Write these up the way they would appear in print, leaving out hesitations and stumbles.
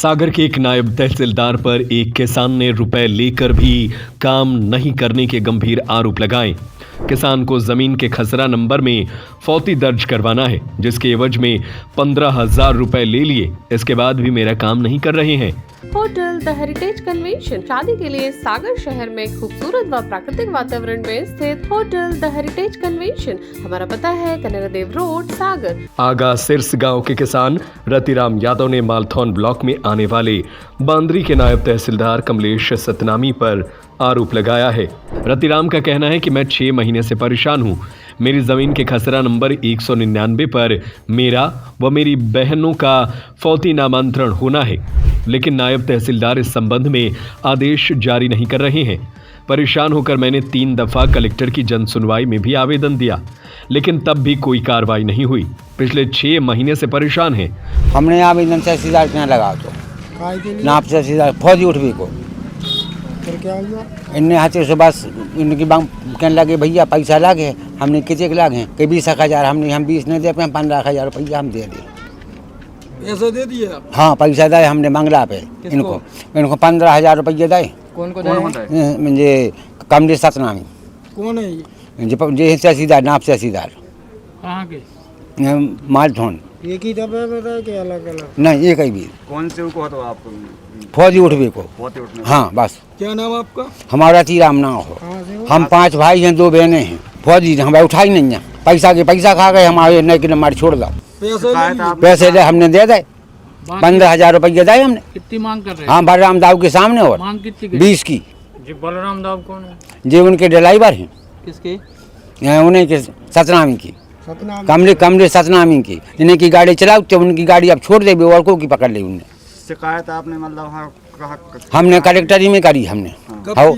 सागर के एक नायब तहसीलदार पर एक किसान ने रुपए लेकर भी काम नहीं करने के गंभीर आरोप लगाए। किसान को जमीन के खसरा नंबर में फौती दर्ज करवाना है, जिसके एवज में 15,000 रुपए ले लिए। इसके बाद भी मेरा काम नहीं कर रहे हैं। होटल द हेरिटेज कन्वेंशन शादी के लिए सागर शहर में खूबसूरत व प्राकृतिक वातावरण में स्थित होटल द हेरिटेज कन्वेंशन। हमारा पता है कनेरा देव रोड, सागर। आगा सिरस गांव के किसान रतिराम यादव ने मालथौन ब्लॉक में आने वाले बांदरी के नायब तहसीलदार कमलेश सतनामी पर आरोप लगाया है। रतिराम का कहना है कि मैं 6 महीने से परेशान हूं। मेरी जमीन के खसरा नंबर 199 पर मेरा व मेरी बहनों का फौती नामांतरण होना है, लेकिन नायब तहसीलदार इस संबंध में आदेश जारी नहीं कर रहे हैं। परेशान होकर मैंने 3 दफा कलेक्टर की जन सुनवाई में भी आवेदन दिया, लेकिन तब भी कोई कार्रवाई नहीं हुई। पिछले 6 महीने से परेशान हैं। हमने आवेदन तहसीलदार के यहाँ लगा दो नाप तहसीलदार फौजी उठवी को, फिर क्या हुआ? इनने हाथे से बस इनकी कहने लगे भैया पैसा लागे। हमने कितने के लागे कि 20,000। हम 20 नहीं दे पाए, 15,000 रुपया हम दे दिए। पैसा दे दिए आप? हाँ, पैसा दे हमने मंगला पे इनको 15,000 रुपये दे। कौन को दे? मुझे कमलेश सतनामी। कौन है ये तहसीलदार नाप तहसीलदार कहाँ के? मालथौन। एक ही डब्बे में रहे कि अलग अलग? नहीं, एक ही भी। कौन से को तो आप फौजी उठवे को? हाँ बस। क्या नाम आपका? हमारा रतिराम नाम हो। हम 5 भाई हैं, 2 बहनें हैं। फौजी हमें उठाई नहीं है। पैसा खा गए हमारे, नहीं कि हमारे छोड़ दो। पैसे दे हमने दे दे 15,000 रुपये दे हमने। कितनी मांग कर रहे हैं? हाँ, बलराम दाऊ के सामने। और मांग कितनी? 20 की। जी, बलराम दाऊ कौन है? जी उनके ड्राइवर हैं। किसके? उन्हीं के सतनामी की, कमलेश सतनामी की। इन्हीं की गाड़ी चलाओ तो उनकी गाड़ी अब छोड़ दे, औरकों की पकड़ ली उनने। शिकायत आपने मतलब हमने कलेक्टर ही में करी हमने। हाँ।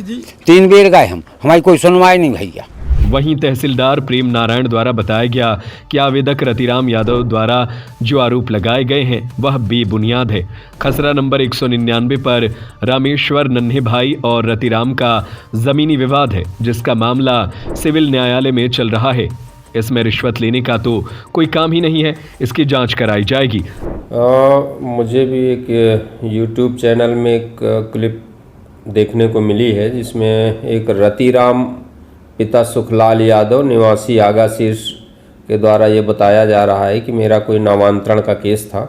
3 बेर गए हम, हमारी कोई सुनवाई नहीं भैया। वहीं तहसीलदार प्रेम नारायण द्वारा बताया गया कि आवेदक रतिराम यादव द्वारा जो आरोप लगाए गए हैं वह बेबुनियाद है। खसरा नंबर 199 पर रामेश्वर नन्हे भाई और रतिराम का जमीनी विवाद है, जिसका मामला सिविल न्यायालय में चल रहा है। इसमें रिश्वत लेने का तो कोई काम ही नहीं है, इसकी जांच कराई जाएगी। मुझे भी एक YouTube चैनल में एक क्लिप देखने को मिली है, जिसमें एक रतिराम पिता सुखलाल यादव निवासी आगा शीर्ष के द्वारा ये बताया जा रहा है कि मेरा कोई नामांतरण का केस था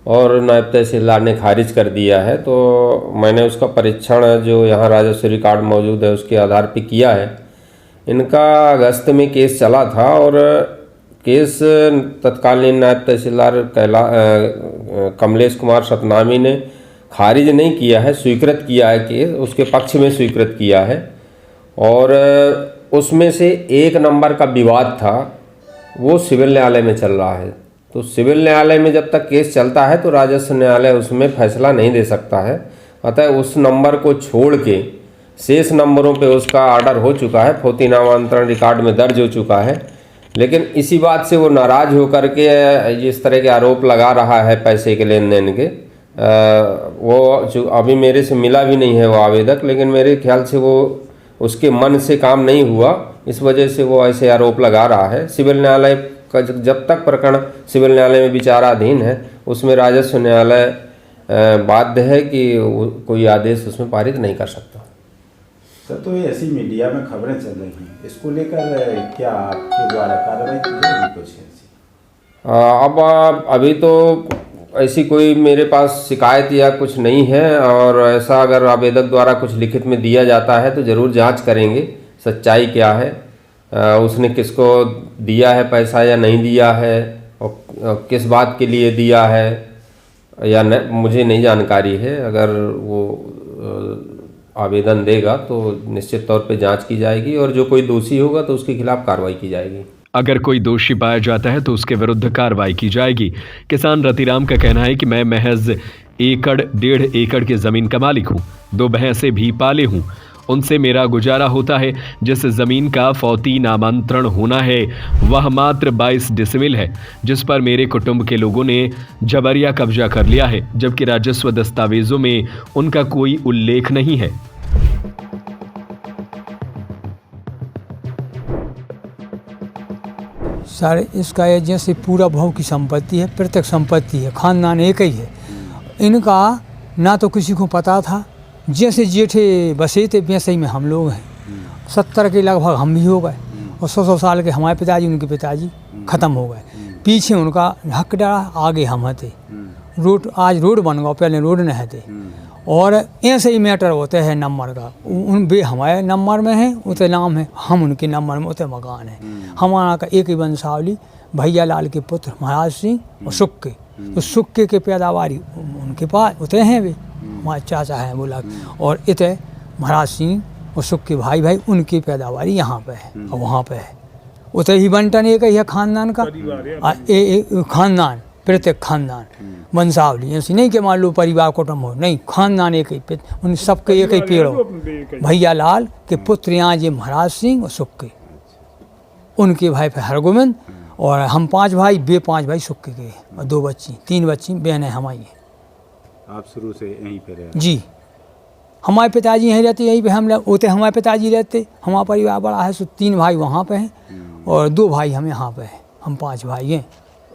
और नायब तहसीलदार ने खारिज कर दिया है। तो मैंने उसका परीक्षण जो यहाँ राजस्व रिकॉर्ड मौजूद है उसके आधार पर किया है। इनका अगस्त में केस चला था और केस तत्कालीन नायब तहसीलदार कमलेश कुमार सतनामी ने खारिज नहीं किया है, स्वीकृत किया है। केस उसके पक्ष में स्वीकृत किया है और उसमें से 1 नंबर का विवाद था, वो सिविल न्यायालय में चल रहा है। तो सिविल न्यायालय में जब तक केस चलता है तो राजस्व न्यायालय उसमें फैसला नहीं दे सकता है। अतः उस नंबर को छोड़ के शेष नंबरों पे उसका ऑर्डर हो चुका है, फौती नामांतरण रिकॉर्ड में दर्ज हो चुका है। लेकिन इसी बात से वो नाराज़ होकर के इस तरह के आरोप लगा रहा है पैसे के लेन देन के। वो जो अभी मेरे से मिला भी नहीं है वो आवेदक, लेकिन मेरे ख्याल से वो उसके मन से काम नहीं हुआ, इस वजह से वो ऐसे आरोप लगा रहा है। सिविल न्यायालय का जब तक प्रकरण सिविल न्यायालय में विचाराधीन है, उसमें राजस्व न्यायालय बाध्य है कि कोई आदेश उसमें पारित नहीं कर सकता। सर, तो ये ऐसी मीडिया में खबरें चल रही हैं, इसको लेकर क्या आपके द्वारा कार्रवाई की जाएगी कुछ ऐसी? अब अभी तो ऐसी कोई मेरे पास शिकायत या कुछ नहीं है, और ऐसा अगर आवेदक द्वारा कुछ लिखित में दिया जाता है तो ज़रूर जांच करेंगे सच्चाई क्या है, उसने किसको दिया है पैसा या नहीं दिया है, और किस बात के लिए दिया है या मुझे नहीं जानकारी है। अगर वो आवेदन देगा तो निश्चित तौर पे जांच की जाएगी और जो कोई दोषी होगा तो उसके खिलाफ कार्रवाई की जाएगी। अगर कोई दोषी पाया जाता है तो उसके विरुद्ध कार्रवाई की जाएगी। किसान रतिराम का कहना है कि मैं महज 1.5 एकड़ की जमीन का मालिक हूँ, 2 भैंसे भी पाले हूँ, उनसे मेरा गुजारा होता है। जिस जमीन का फौती नामांतरण होना है वह मात्र 22 डिसमिल है, जिस पर मेरे कुटुंब के लोगों ने जबरिया कब्जा कर लिया है, जबकि राजस्व दस्तावेजों में उनका कोई उल्लेख नहीं है। सर, इसका जैसे पूरा भाव की संपत्ति है, प्रत्यक्ष संपत्ति है, खानदान एक ही है। इनका ना तो किसी को पता था, जैसे जेठे बसे थे वैसे ही में हम लोग हैं। 70 के लगभग हम भी हो गए और 100 साल के हमारे पिताजी, उनके पिताजी ख़त्म हो गए। पीछे उनका हक डरा, आगे हम थे। रोड आज रोड बन गया, पहले रोड नहीं थे। और ऐसे ही मैटर होते हैं नंबर का, उन वे हमारे नंबर में हैं उतने नाम है, हम उनके नंबर में उतने मकान है। हमारा का एक ही वंशावली भैया लाल के पुत्र महाराज सिंह और सुक्के, तो सुक्के के पैदावारी उनके पास उतने हैं, वे हमारे चाचा हैं बोला। और इतने महाराज सिंह और सुक्के भाई भाई उनकी पैदावारी यहाँ पे है और वहाँ पे है। उतने ही बंटन एक ही है खानदान का, खानदान प्रत्येक खानदान वंशावली, ऐसी नहीं कि मान लो परिवार कुटुंब हो, नहीं, खानदान एक ही, उन सबके एक ही पेड़ हो। भैया लाल के पुत्र यहाँ जे महाराज सिंह और सुक्के, उनके भाई पे हरगोविंद, और हम 5 भाई, वे 5 भाई सुक्के के, और 2 बच्ची 3 बच्ची बहनें हमारी हैं। आप शुरू से यहीं पे रहे? जी, हमारे पिताजी यहीं रहते, यहीं पे हम होते, हमारे पिताजी रहते। हमारा परिवार बड़ा है, सो 3 भाई वहाँ पे हैं और 2 भाई हम यहाँ पे हैं, हम 5 भाई हैं।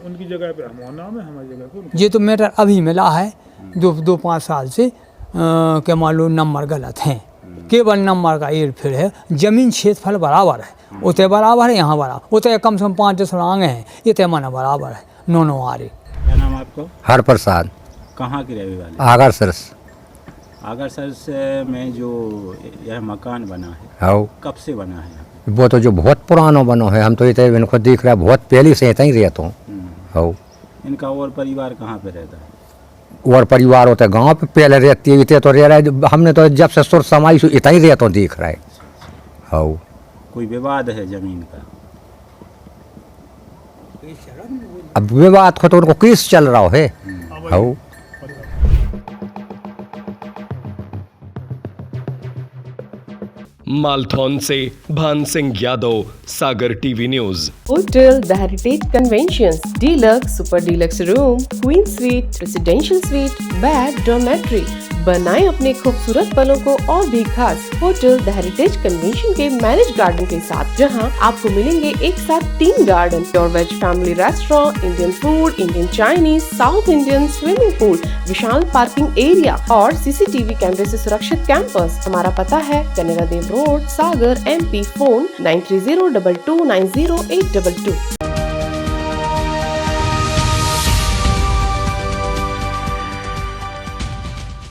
उनकी जगह पे हमारा नाम है, हमारी जगह पे ये तो मैटर अभी मिला है 2-5 साल से, क्या मान लो नंबर गलत हैं, केवल नंबर का एर फिर है। जमीन क्षेत्रफल बराबर है, उतने बराबर है, यहाँ बराबर, उतने कम से कम 5-10 आगे हैं, इतने माना बराबर है, 9 आरे। क्या नाम आपको? हर प्रसाद, कहाँ के रहने वाले? आगर सरस। आगर सरस में जो यह मकान बना है, हाँ, कब से बना है? वो तो जो बहुत पुराना बनो है, हम तो इतने इनको देख रहे हैं, बहुत पहले से इतना ही रहता हूँ। हाँ, इनका और परिवार कहाँ पे रहता है? और परिवार होता है गाँव पे पहले रहती है, इतने तो रह रहा है, हमने तो जब से सुर समाई से इतना ही रहता हूँ, देख रहा है। हाँ, कोई विवाद है जमीन का? अब विवाद को तो उनको केस चल रहा है। हाँ, मालथौन से Bhan Singh Yadav, Sagar TV news. Hotel the heritage convention, deluxe, super deluxe room, queen suite, residential suite, bed, dormitory. बनाएं अपने खूबसूरत पलों को और भी खास होटल द हेरिटेज कन्वेंशन के मैरिज गार्डन के साथ, जहां आपको मिलेंगे एक साथ 3 garden, pure veg family restaurant, Indian food, Indian Chinese, south Indian, swimming pool, विशाल पार्किंग एरिया और CCTV कैमरे से सुरक्षित कैंपस। हमारा पता है कनेरा देव रोड, सागर, MP। फोन 9302290822।